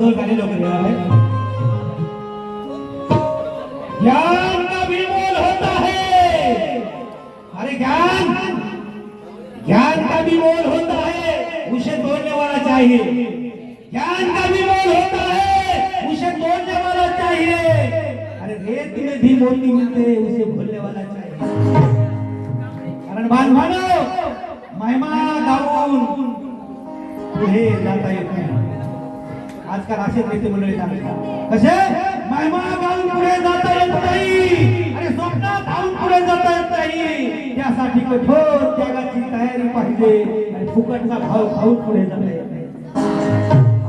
ढोल खाली लोग ज्ञान का भी मोल होता है। अरे ज्ञान ज्ञान का भी मोल होता है, उसे तोड़ने वाला चाहिए। ज्ञान का भी मोल होता है, उसे तोड़ने वाला चाहिए। अरे रेत में भी मोती मिलते हैं, उसे भूलने वाला चाहिए। कारण बांधवानो महिमा गाऊन पुढे जाता येत नाही। आजकाल असे नेते मंडळी चालतात कसे महिमा गाऊन पुढे जाता येत नाही। अरे स्वप्नात धावून पुढे जाता येत नाही। त्यासाठी कठोर त्यागाची तयारी पाहिजे आणि फुकटचा भाव खाऊन पुढे जाता येत नाही।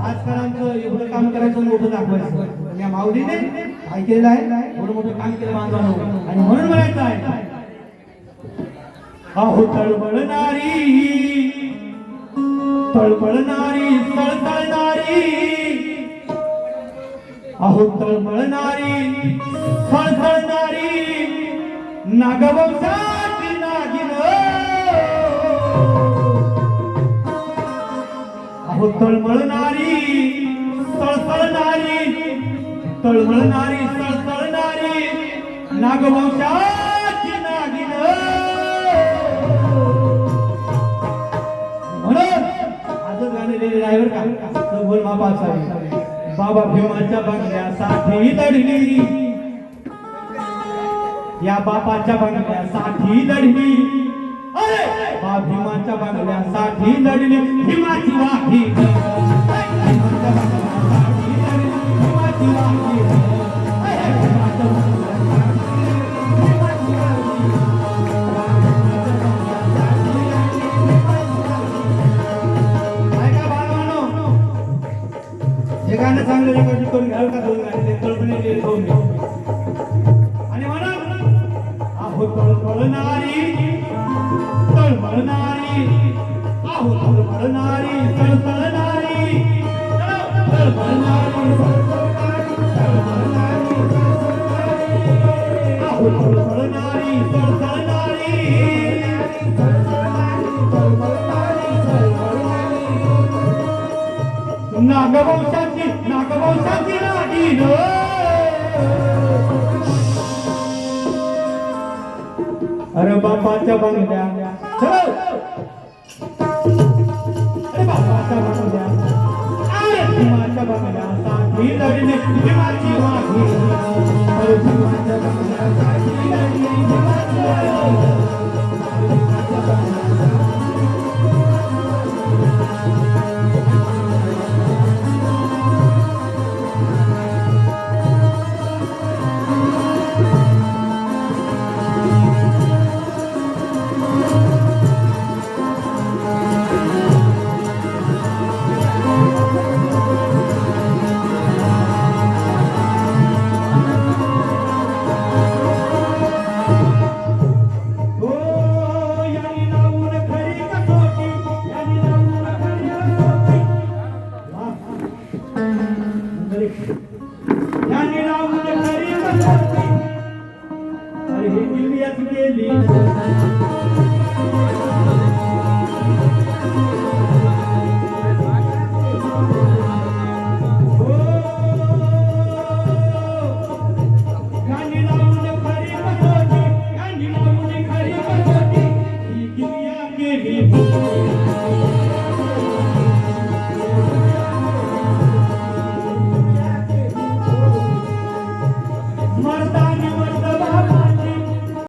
आजकाल आमचं एवढं काम करायचं मोठं दाखवायचं। या माऊलीने काय केलेलं आहे, एवढं मोठं काम केलं बांधवानो। आणि म्हणून म्हणायचं आहे अहो तळमळणारी तळमळणारी तळतळणारी, अहो तळमळणारी तळतळणारी नागवंशाची नागिन। अहो तळमळणारी तळतळणारी तळमळणारी तळतळणारी नागवंशाची नागिन। ड्रायव्हर का बोल बाबा भीमाच्या बंगल्यासाठी लढली, या बापाच्या बंगल्यासाठी लढली। अरे बा भीमाच्या बंगल्यासाठी लढली भीमाची वाघी। भीमाच्या बंगल्यासाठी लढली भीमाची वाघी। गाणं चांगलं रेकॉर्डिंग करून घ्याल का? दोन गाणे तळपणे दोन आणि म्हणा अहो तळमळणारी तळमळणारी, अहो तळमळणारी तळतळणारी तळमळणारी अहो तळमळणारी तळतळणारी नागवंशाची नागवंशाची नागिन। अरे बापाच्या बंगल्या चलो, अरे बापाच्या बंगल्या, अरे भीमाच्या बंगल्यासाठी लढली भीमाची